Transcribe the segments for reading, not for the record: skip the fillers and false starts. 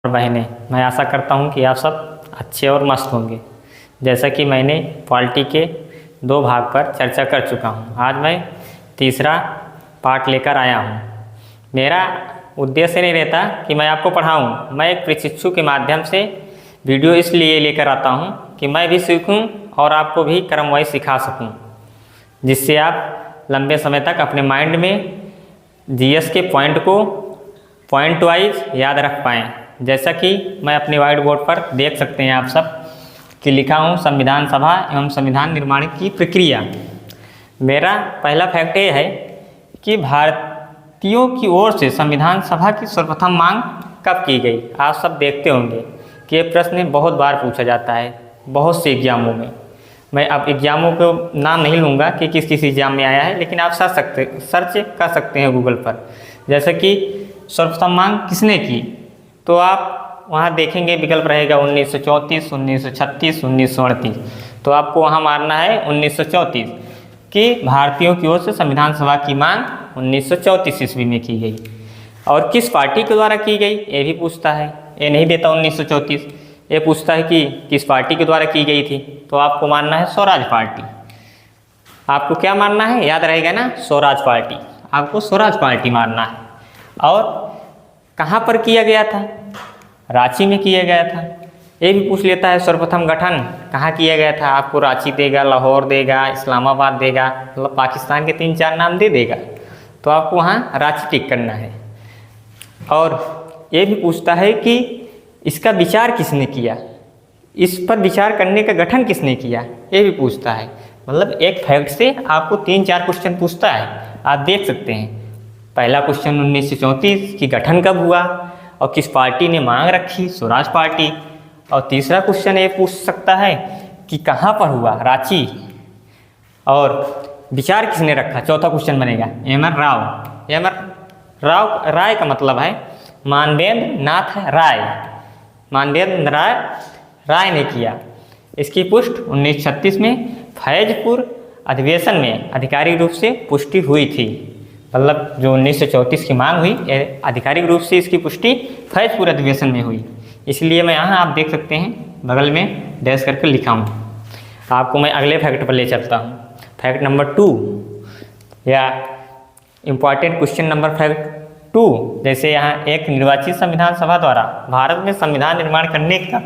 और बहनें, मैं आशा करता हूँ कि आप सब अच्छे और मस्त होंगे। जैसा कि मैंने पॉलिटी के 2 भाग पर चर्चा कर चुका हूँ, आज मैं तीसरा पार्ट लेकर आया हूँ। मेरा उद्देश्य नहीं रहता कि मैं आपको पढ़ाऊँ, मैं एक प्रशिक्षु के माध्यम से वीडियो इसलिए लेकर आता हूँ कि मैं भी सीखूँ और आपको भी क्रमवाइज सिखा सकूँ, जिससे आप लंबे समय तक अपने माइंड में जीएस के पॉइंट को पॉइंट वाइज याद रख पाएँ। जैसा कि मैं अपने व्हाइट बोर्ड पर देख सकते हैं आप सब कि लिखा हूँ संविधान सभा एवं संविधान निर्माण की प्रक्रिया। मेरा पहला फैक्ट ये है कि भारतीयों की ओर से संविधान सभा की सर्वप्रथम मांग कब की गई। आप सब देखते होंगे कि ये प्रश्न बहुत बार पूछा जाता है बहुत से एग्जामों में। मैं अब एग्जामों को नाम नहीं लूँगा कि किस किस एग्जाम में आया है, लेकिन आप सर्च कर सकते हैं गूगल पर। जैसे कि सर्वप्रथम मांग किसने की, तो आप वहाँ देखेंगे विकल्प रहेगा 1934, 1936, 1938। तो आपको वहाँ मारना है 1934 कि भारतीयों की ओर से संविधान सभा की मांग 1934 ईस्वी में की गई। और किस पार्टी के द्वारा की गई ये भी पूछता है, ये नहीं देता 1934, ये पूछता है कि किस पार्टी के द्वारा की गई थी। तो आपको मानना है स्वराज पार्टी। आपको क्या मानना है, याद रहेगा ना, स्वराज पार्टी। आपको स्वराज पार्टी मानना है। और कहाँ पर किया गया था, रांची में किया गया था। ये भी पूछ लेता है सर्वप्रथम गठन कहाँ किया गया था, आपको रांची देगा, लाहौर देगा, इस्लामाबाद देगा, मतलब पाकिस्तान के 3-4 नाम दे देगा। तो आपको वहाँ रांची टिक करना है। और ये भी पूछता है कि इसका विचार किसने किया, इस पर विचार करने का गठन किसने किया, ये भी पूछता है। मतलब एक फैक्ट से आपको 3-4 क्वेश्चन पूछता है, आप देख सकते हैं। पहला क्वेश्चन 1934 की गठन कब हुआ और किस पार्टी ने मांग रखी, स्वराज पार्टी। और तीसरा क्वेश्चन ये पूछ सकता है कि कहाँ पर हुआ, रांची, और विचार किसने रखा। चौथा क्वेश्चन बनेगा एम.एन. राव। एम.एन. राय का मतलब है मानवेंद्र नाथ राय, मानवेंद्र राय ने किया। इसकी पुष्टि 1936 में फैजपुर अधिवेशन में आधिकारिक रूप से पुष्टि हुई थी। मतलब जो 1934 की मांग हुई, आधिकारिक रूप से इसकी पुष्टि फैजपुर अधिवेशन में हुई। इसलिए मैं यहाँ आप देख सकते हैं बगल में डैश करके लिखा हूँ। आपको मैं अगले फैक्ट पर ले चलता हूँ, फैक्ट नंबर 2 या इम्पॉर्टेंट क्वेश्चन नंबर फैक्ट 2। जैसे यहाँ एक निर्वाचित संविधान सभा द्वारा भारत में संविधान निर्माण करने का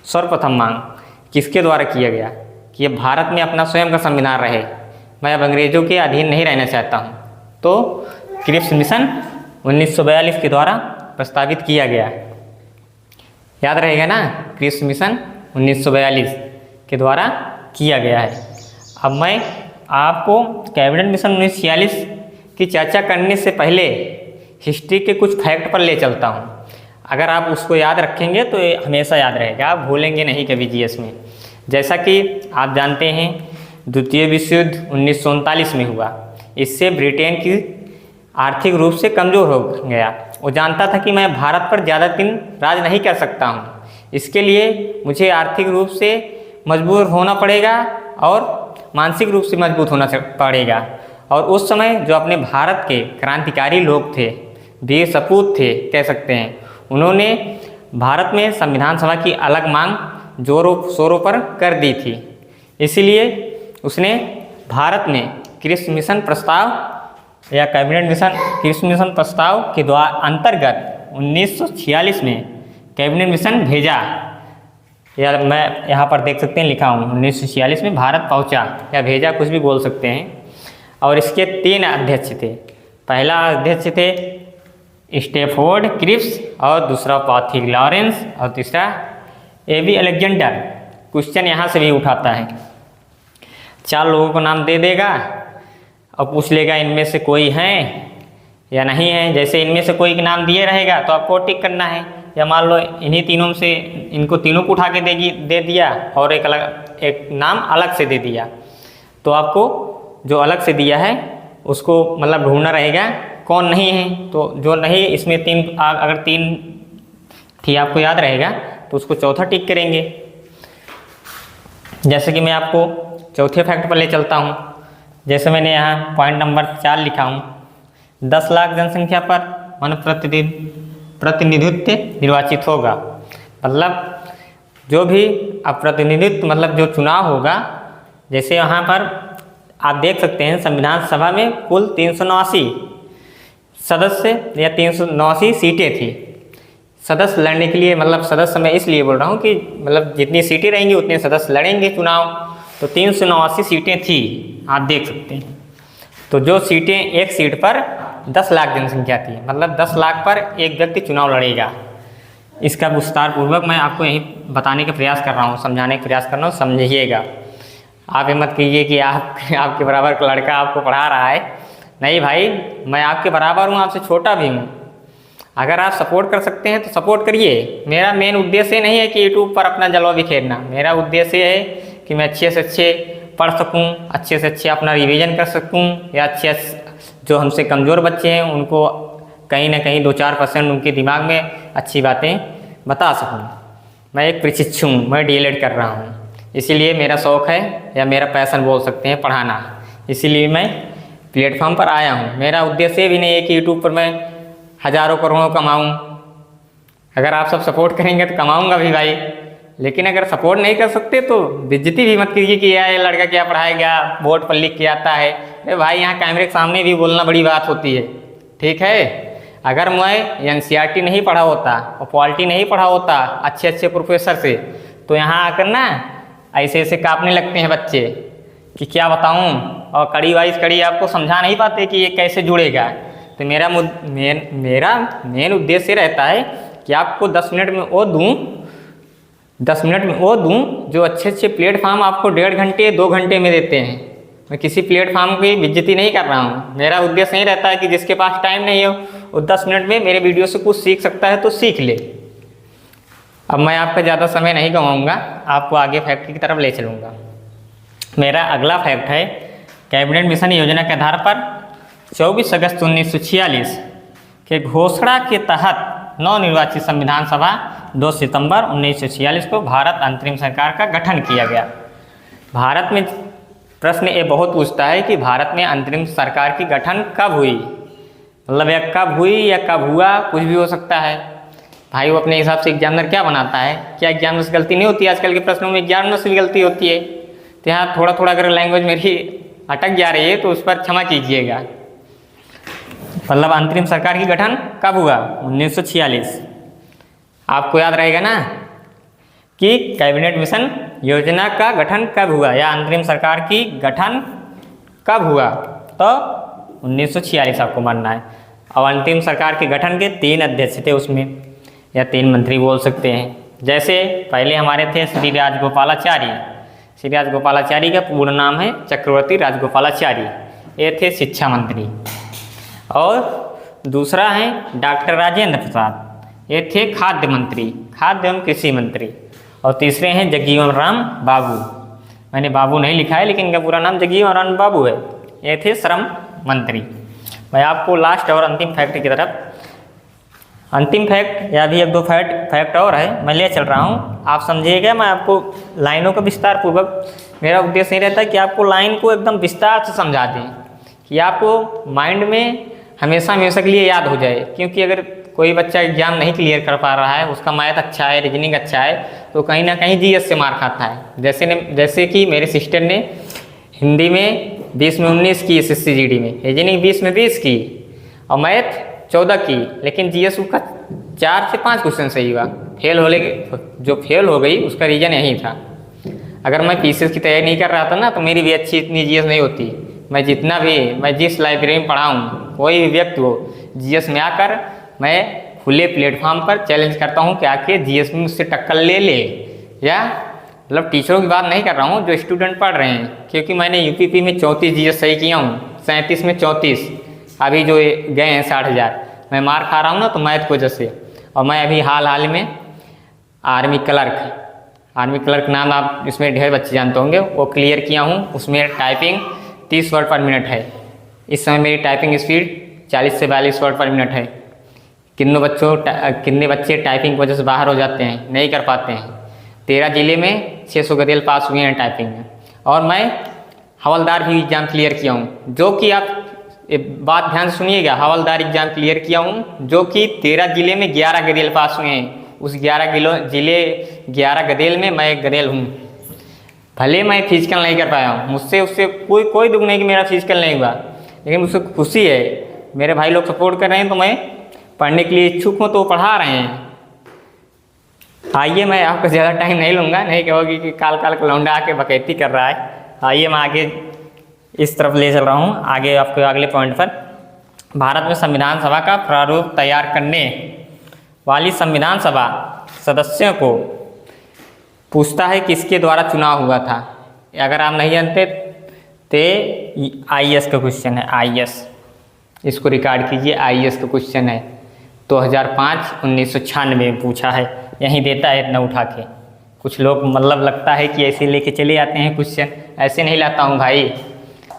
सर्वप्रथम मांग किसके द्वारा किया गया कि ये भारत में अपना स्वयं का संविधान रहे, मैं अब अंग्रेजों के अधीन नहीं रहना चाहता हूँ। तो क्रिप्स मिशन 1942 के द्वारा प्रस्तावित किया गया। याद रहेगा ना, क्रिप्स मिशन 1942 के द्वारा किया गया है। अब मैं आपको कैबिनेट मिशन 1946 की चर्चा करने से पहले हिस्ट्री के कुछ फैक्ट पर ले चलता हूँ। अगर आप उसको याद रखेंगे तो ये हमेशा याद रहेगा, आप भूलेंगे नहीं कभी जीएस में। जैसा कि आप जानते हैं द्वितीय विश्व युद्ध 1939 में हुआ। इससे ब्रिटेन की आर्थिक रूप से कमज़ोर हो गया। वो जानता था कि मैं भारत पर ज़्यादा दिन राज नहीं कर सकता हूँ, इसके लिए मुझे आर्थिक रूप से मजबूर होना पड़ेगा और मानसिक रूप से मजबूत होना पड़ेगा। और उस समय जो अपने भारत के क्रांतिकारी लोग थे, वीर सपूत थे कह सकते हैं, उन्होंने भारत में संविधान सभा की अलग मांग जोरों शोरों पर कर दी थी। इसलिए उसने भारत में क्रिप्स मिशन प्रस्ताव या कैबिनेट मिशन क्रिप्स मिशन प्रस्ताव के द्वारा अंतर्गत 1946 में कैबिनेट मिशन भेजा। या मैं यहाँ पर देख सकते हैं लिखा हूँ 1946 में भारत पहुँचा या भेजा, कुछ भी बोल सकते हैं। और इसके 3 अध्यक्ष थे। पहला अध्यक्ष थे स्टैफोर्ड क्रिप्स और दूसरा पाथिक लॉरेंस और तीसरा ए.बी. अलेक्जेंडर। क्वेश्चन यहाँ से भी उठाता है, 4 लोगों को नाम दे देगा और पूछ लेगा इनमें से कोई है या नहीं है। जैसे इनमें से कोई नाम दिए रहेगा तो आपको टिक करना है, या मान लो इन्हीं तीनों में से इनको तीनों को उठा के दे दिया और एक नाम अलग से दे दिया, तो आपको जो अलग से दिया है उसको मतलब ढूंढना रहेगा कौन नहीं है। तो जो नहीं, इसमें 3 अगर 3 थी आपको याद रहेगा तो उसको चौथा टिक करेंगे। जैसे कि मैं आपको चौथे फैक्ट पर ले चलता हूँ। जैसे मैंने यहाँ पॉइंट नंबर 4 लिखा हूँ, 10 लाख जनसंख्या पर वन प्रतिदिन प्रतिनिधित्व निर्वाचित होगा। मतलब जो भी प्रतिनिधित्व मतलब जो चुनाव होगा, जैसे यहाँ पर आप देख सकते हैं संविधान सभा में कुल 389 सदस्य या 389 सीटें थी। सदस्य लड़ने के लिए, मतलब सदस्य मैं इसलिए बोल रहा हूँ कि मतलब जितनी सीटें रहेंगी उतने सदस्य लड़ेंगे चुनाव, तो 389 सीटें थी, आप देख सकते हैं। तो जो सीटें, एक सीट पर 10 लाख जनसंख्या थी, मतलब 10 लाख पर एक व्यक्ति चुनाव लड़ेगा। इसका विस्तार पूर्वक मैं आपको यहीं बताने का प्रयास कर रहा हूँ, समझाने का प्रयास कर रहा हूँ, समझिएगा। आप ये मत कीजिए कि आपके बराबर का लड़का आपको पढ़ा रहा है। नहीं भाई, मैं आपके बराबर हूँ, आपसे छोटा भी हूँ। अगर आप सपोर्ट कर सकते हैं तो सपोर्ट करिए। मेरा मेन उद्देश्य नहीं है कि यूट्यूब पर अपना जलवा बिखेरना। मेरा उद्देश्य है कि मैं अच्छे से अच्छे पढ़ सकूं, अच्छे से अच्छे अपना रिवीजन कर सकूं, या अच्छे जो हमसे कमज़ोर बच्चे हैं उनको कहीं ना कहीं 2-4% उनके दिमाग में अच्छी बातें बता सकूं। मैं एक प्रशिक्षु हूँ, मैं डीएलएड कर रहा हूँ, इसीलिए मेरा शौक़ है या मेरा पैशन बोल सकते हैं पढ़ाना। इसीलिए मैं प्लेटफॉर्म पर आया हूँ। मेरा उद्देश्य भी नहीं है कि यूट्यूब पर मैं हज़ारों करोड़ों कमाऊँ। अगर आप सब सपोर्ट करेंगे तो कमाऊँगा भी भाई, लेकिन अगर सपोर्ट नहीं कर सकते तो बेइज्जती भी मत कीजिए कि ये लड़का क्या पढ़ाएगा, बोर्ड पर लिख के आता है। अरे भाई, यहाँ कैमरे के सामने भी बोलना बड़ी बात होती है, ठीक है। अगर मैं एनसीईआरटी नहीं पढ़ा होता और पॉलिटी नहीं पढ़ा होता अच्छे अच्छे प्रोफेसर से, तो यहाँ आकर ना ऐसे ऐसे काँपने लगते हैं बच्चे कि क्या बताऊँ, और कड़ी वाइज कड़ी आपको समझा नहीं पाते कि ये कैसे जुड़ेगा। तो मेरा मेन उद्देश्य रहता है कि आपको 10 मिनट में वो दूँ, 10 मिनट में वो दूँ जो अच्छे अच्छे प्लेटफार्म आपको 1.5 घंटे 2 घंटे में देते हैं। मैं किसी प्लेटफार्म की बेइज्जती नहीं कर रहा हूँ। मेरा उद्देश्य नहीं रहता है कि जिसके पास टाइम नहीं हो वो 10 मिनट में मेरे वीडियो से कुछ सीख सकता है तो सीख ले। अब मैं आपका ज़्यादा समय नहीं गंवाऊँगा, आपको आगे फैक्ट की तरफ ले चलूँगा। मेरा अगला फैक्ट है, कैबिनेट मिशन योजना के आधार पर 24 अगस्त 1946 के घोषणा के तहत नवनिर्वाचित संविधान सभा 2 सितंबर 1946 को भारत अंतरिम सरकार का गठन किया गया। भारत में प्रश्न ये बहुत पूछता है कि भारत में अंतरिम सरकार की गठन कब हुई, मतलब या कब हुई या कब हुआ, कुछ भी हो सकता है। भाई वो अपने हिसाब से एग्जामिनर क्या बनाता है, क्या एग्जामिनर से गलती नहीं होती? आजकल के प्रश्नों में एग्जामिनर से भी गलती होती है। तो यहाँ थोड़ा थोड़ा अगर लैंग्वेज मेरी अटक जा रही है तो उस पर क्षमा कीजिएगा। मतलब अंतरिम सरकार की गठन कब हुआ? 1946। आपको याद रहेगा ना कि कैबिनेट मिशन योजना का गठन कब हुआ या अंतरिम सरकार की गठन कब हुआ, तो 1946 आपको मानना है। और अंतिम सरकार के गठन के 3 अध्यक्ष थे उसमें, या 3 मंत्री बोल सकते हैं। जैसे पहले हमारे थे श्री राजगोपालाचारी। श्री राजगोपालाचारी का पूर्ण नाम है चक्रवर्ती राजगोपालाचारी, ये थे शिक्षा मंत्री। और दूसरा है डॉक्टर राजेंद्र प्रसाद, ये थे खाद्य मंत्री, खाद्य एवं कृषि मंत्री। और तीसरे हैं जगजीवन राम बाबू, मैंने बाबू नहीं लिखा है लेकिन इनका पूरा नाम जगजीवन राम बाबू है, ये थे श्रम मंत्री। मैं आपको लास्ट और अंतिम फैक्ट की तरफ, अंतिम फैक्ट या भी 1-2 फैक्ट और है मैं ले चल रहा हूँ, आप समझिएगा। मैं आपको लाइनों का विस्तार पूर्वक, मेरा उद्देश्य नहीं रहता कि आपको लाइन को एकदम विस्तार से समझा दें कि आपको माइंड में हमेशा हमेशा के लिए याद हो जाए। क्योंकि अगर कोई बच्चा एग्जाम नहीं क्लियर कर पा रहा है, उसका मैथ अच्छा है, रीजनिंग अच्छा है, तो कहीं ना कहीं जीएस से मार खाता है। जैसे कि मेरे सिस्टर ने हिंदी में 20 में 19 की, SSC GD में, रीजनिंग 20 में 20 की और मैथ 14 की, लेकिन जीएस उसका 4 से 5 क्वेश्चन सही हुआ। जो फेल हो गई उसका रीजन यही था। अगर मैं पीसीएस की तैयारी नहीं कर रहा था ना तो मेरी भी अच्छी इतनी जीएस नहीं होती। मैं जिस लाइब्रेरी में पढ़ा हूँ, कोई भी व्यक्ति हो, जीएस में आकर मैं खुले प्लेटफॉर्म पर चैलेंज करता हूँ कि आके जीएस में मुझसे टक्कर ले या मतलब टीचरों की बात नहीं कर रहा हूँ, जो स्टूडेंट पढ़ रहे हैं। क्योंकि मैंने यूपीपी में 34 जीएस सही किया हूँ, 37 में 34, अभी जो गए हैं 60,000। मैं मार खा रहा हूँ ना तो मैथ की वजह से। और मैं अभी हाल में आर्मी क्लर्क नाम आप इसमें ढेर बच्चे जानते होंगे, वो क्लियर किया हूँ। उसमें टाइपिंग 30 वर्ड पर मिनट है। इस समय मेरी टाइपिंग स्पीड 40 से 42 वर्ड पर मिनट है। कितने बच्चे टाइपिंग की वजह से बाहर हो जाते हैं, नहीं कर पाते हैं। 13 जिले में 600 गदेल पास हुए हैं टाइपिंग में। और मैं हवलदार भी एग्जाम क्लियर किया हूँ, जो कि आप बात ध्यान से सुनिएगा, हवलदार एग्जाम क्लियर किया हूँ जो कि 13 जिले में 11 गदेल पास हुए हैं। उस 11 गदेल में मैं एक गदेल हूँ। भले मैं फिजिकल नहीं कर पाया हूँ, मुझसे उससे कोई दुख नहीं कि मेरा फिजिकल नहीं हुआ, लेकिन मुझसे खुशी है। मेरे भाई लोग सपोर्ट कर रहे हैं तो मैं पढ़ने के लिए इच्छुक हूँ, तो पढ़ा रहे हैं। आइए, मैं आपका ज़्यादा टाइम नहीं लूँगा, नहीं कहोगी कि काल का लौंडा आके बकैती कर रहा है। आइए, मैं आगे इस तरफ ले चल रहा हूँ, आगे आपको अगले पॉइंट पर। भारत में संविधान सभा का प्रारूप तैयार करने वाली संविधान सभा सदस्यों को पूछता है किसके द्वारा चुनाव हुआ था। अगर आप नहीं जानते तो IAS का क्वेश्चन है, IAS, इसको रिकॉर्ड कीजिए। IAS का क्वेश्चन है 2005 1996 में पूछा है, यहीं देता है इतना उठा के। कुछ लोग मतलब लगता है कि ऐसे लेके चले आते हैं क्वेश्चन, ऐसे नहीं लाता हूँ भाई,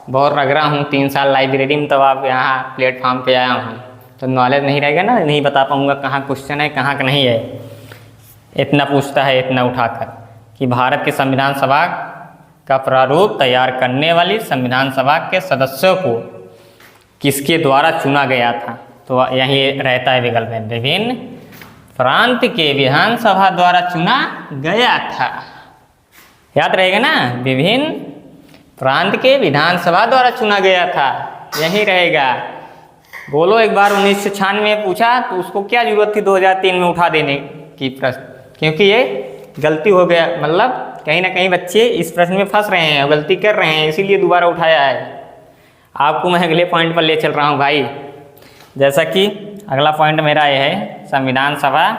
बहुत रगड़ा हूँ 3 साल लाइब्रेरी में, तब आप यहाँ प्लेटफॉर्म पे आया हूँ, तो नॉलेज नहीं रहेगा ना, नहीं बता पाऊँगा कहाँ क्वेश्चन है कहाँ का नहीं है। इतना पूछता है इतना उठाकर कि भारत की संविधान सभा का प्रारूप तैयार करने वाली संविधान सभा के सदस्यों को किसके द्वारा चुना गया था। तो यही रहता है विकल्प में, विभिन्न प्रांत के विधानसभा द्वारा चुना गया था। याद रहेगा ना, विभिन्न प्रांत के विधानसभा द्वारा चुना गया था, यही रहेगा। बोलो एक बार 1996 में पूछा तो उसको क्या जरूरत थी 2003 में उठा देने की प्रश्न, क्योंकि ये गलती हो गया, मतलब कहीं ना कहीं बच्चे इस प्रश्न में फंस रहे हैं, गलती कर रहे हैं, इसीलिए दोबारा उठाया है। आपको मैं अगले पॉइंट पर ले चल रहा हूँ भाई। जैसा कि अगला पॉइंट मेरा ये है, संविधान सभा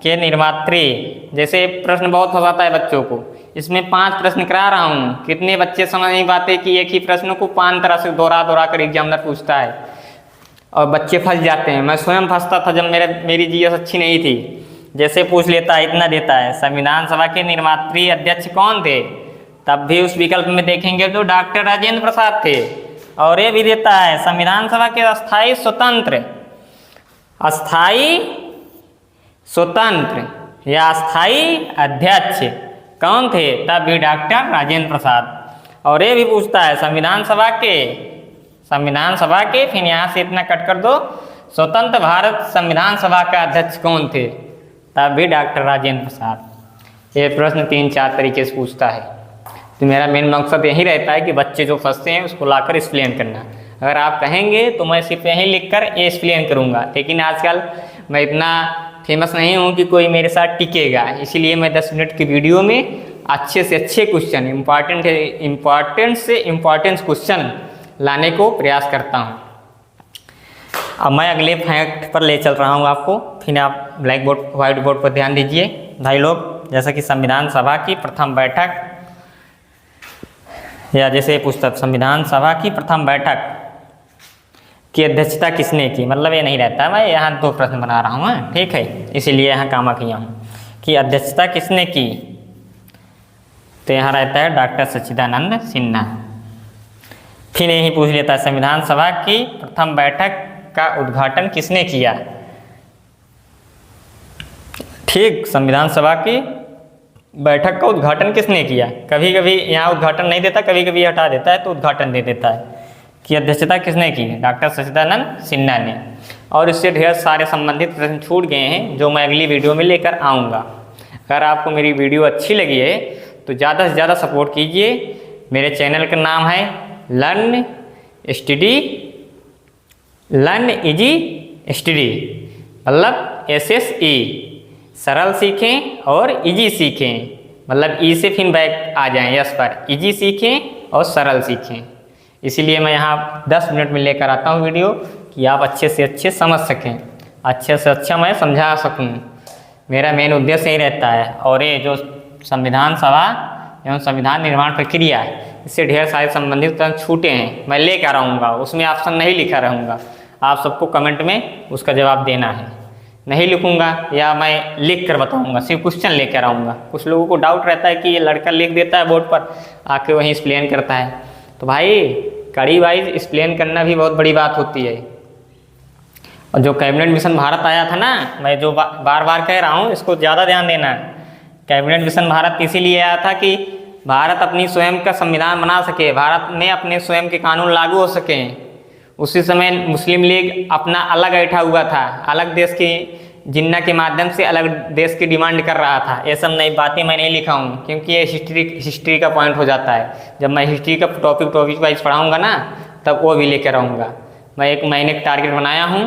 के निर्मात्री। जैसे प्रश्न बहुत फंसाता है बच्चों को, इसमें 5 प्रश्न करा रहा हूँ। कितने बच्चे समझ नहीं पाते कि एक ही प्रश्न को 5 तरह से दोहरा कर एग्जामिनर पूछता है और बच्चे फंस जाते हैं। मैं स्वयं फंसता था जब मेरी GS अच्छी नहीं थी। जैसे पूछ लेता है, इतना देता है, संविधान सभा के निर्मात्री अध्यक्ष कौन थे, तब भी उस विकल्प में देखेंगे तो डॉक्टर राजेंद्र प्रसाद थे। और ये भी देता है, संविधान सभा के अस्थाई स्वतंत्र या अस्थाई अध्यक्ष कौन थे, तब भी डॉक्टर राजेंद्र प्रसाद। और ये भी पूछता है, संविधान सभा के फिर यहाँ से इतना कट कर दो, स्वतंत्र भारत संविधान सभा का अध्यक्ष कौन थे, तब भी डॉक्टर राजेंद्र प्रसाद। ये प्रश्न 3-4 तरीके से पूछता है। तो मेरा मेन मकसद यही रहता है कि बच्चे जो फंसते हैं उसको लाकर एक्सप्लेन करना। अगर आप कहेंगे तो मैं सिर्फ यहीं लिखकर ये एक्सप्लेन करूँगा, लेकिन आजकल मैं इतना फेमस नहीं हूँ कि कोई मेरे साथ टिकेगा, इसीलिए मैं 10 मिनट की वीडियो में अच्छे से अच्छे क्वेश्चन, इम्पॉर्टेंट क्वेश्चन लाने को प्रयास करता हूँ। अब मैं अगले फैक्ट पर ले चल रहा हूँ आपको, फिर आप ब्लैक बोर्ड व्हाइट बोर्ड पर ध्यान दीजिए भाई लोग। जैसा कि संविधान सभा की प्रथम बैठक, या जैसे पुस्तक संविधान सभा की प्रथम बैठक की अध्यक्षता किसने की, मतलब ये नहीं रहता, मैं यहाँ 2 प्रश्न बना रहा हूँ, ठीक है, इसीलिए यहाँ कामा किया हूँ कि अध्यक्षता किसने की। तो यहाँ रहता है डॉक्टर सच्चिदानंद सिन्हा। फिर यही पूछ लेता है, संविधान सभा की प्रथम बैठक का उद्घाटन किसने किया। ठीक, संविधान सभा की बैठक का उद्घाटन किसने किया। कभी कभी यहाँ उद्घाटन नहीं देता, कभी कभी हटा देता है तो उद्घाटन दे देता है कि अध्यक्षता किसने की, डॉक्टर सच्चिदानंद सिन्हा ने। और इससे ढेर सारे संबंधित प्रश्न छूट गए हैं जो मैं अगली वीडियो में लेकर आऊँगा। अगर आपको मेरी वीडियो अच्छी लगी है तो ज़्यादा से ज़्यादा सपोर्ट कीजिए। मेरे चैनल का नाम है लर्न इजी स्टडी, मतलब SSE, सरल सीखें और इजी सीखें, मतलब ई से फिर बैक आ जाएं यस पर, इजी सीखें और सरल सीखें। इसीलिए मैं यहाँ 10 मिनट में लेकर आता हूँ वीडियो कि आप अच्छे से अच्छे समझ सकें, अच्छे से अच्छा मैं समझा सकूँ। मेरा मेन उद्देश्य यही रहता है। और ये जो संविधान सभा एवं संविधान निर्माण प्रक्रिया है, इससे ढेर सारे संबंधित प्रश्न छूटे हैं, मैं लेकर आऊँगा, उसमें ऑप्शन नहीं लिखा रहूँगा। आप सबको कमेंट में उसका जवाब देना है, नहीं लिखूँगा या मैं लिख कर बताऊँगा, सिर्फ क्वेश्चन लेकर आऊँगा। कुछ लोगों को डाउट रहता है कि ये लड़का लिख देता है बोर्ड पर, आके वहीं एक्सप्लेन करता है। तो भाई कड़ी वाइज एक्सप्लेन करना भी बहुत बड़ी बात होती है। और जो कैबिनेट मिशन भारत आया था ना, मैं जो बार बार कह रहा हूँ, इसको ज़्यादा ध्यान देना। कैबिनेट मिशन भारत इसीलिए आया था कि भारत अपनी स्वयं का संविधान बना सके, भारत में अपने स्वयं के कानून लागू हो सकें। उसी समय मुस्लिम लीग अपना अलग बैठा हुआ था, अलग देश की जिन्ना के माध्यम से अलग देश की डिमांड कर रहा था। ये सब नई बातें मैं नहीं लिखा हूँ, क्योंकि ये हिस्ट्री का पॉइंट हो जाता है। जब मैं हिस्ट्री का टॉपिक वाइज पढ़ाऊँगा ना, तब वो भी लेकर आऊँगा। मैं एक महीने का टारगेट बनाया हूँ,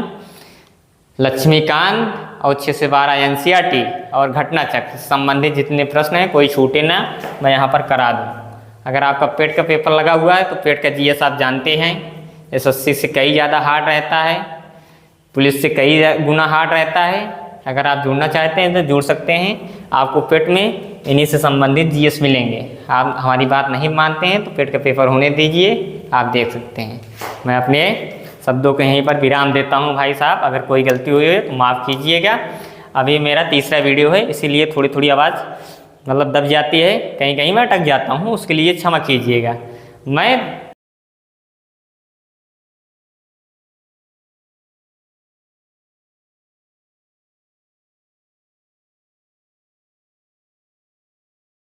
लक्ष्मीकांत और 6 से 12 एनसीईआरटी और घटना चक्र संबंधित जितने प्रश्न हैं कोई छूटे ना, मैं यहाँ पर करा दूँ। अगर आपका पेट का पेपर लगा हुआ है तो पेट का जीएस आप जानते हैं, एसएससी से कई ज़्यादा हार्ड रहता है, पुलिस से कई गुना हार्ड रहता है। अगर आप जुड़ना चाहते हैं तो जुड़ सकते हैं, आपको पेट में इन्हीं से संबंधित जीएस मिलेंगे। आप हमारी बात नहीं मानते हैं तो पेट का पेपर होने दीजिए, आप देख सकते हैं। मैं अपने शब्दों को यहीं पर विराम देता हूं भाई साहब, अगर कोई गलती हुई है तो माफ़ कीजिएगा। अभी मेरा तीसरा वीडियो है, इसीलिए थोड़ी थोड़ी आवाज़ मतलब दब जाती है, कहीं कहीं मैं अटक जाता हूं, उसके लिए क्षमा कीजिएगा। मैं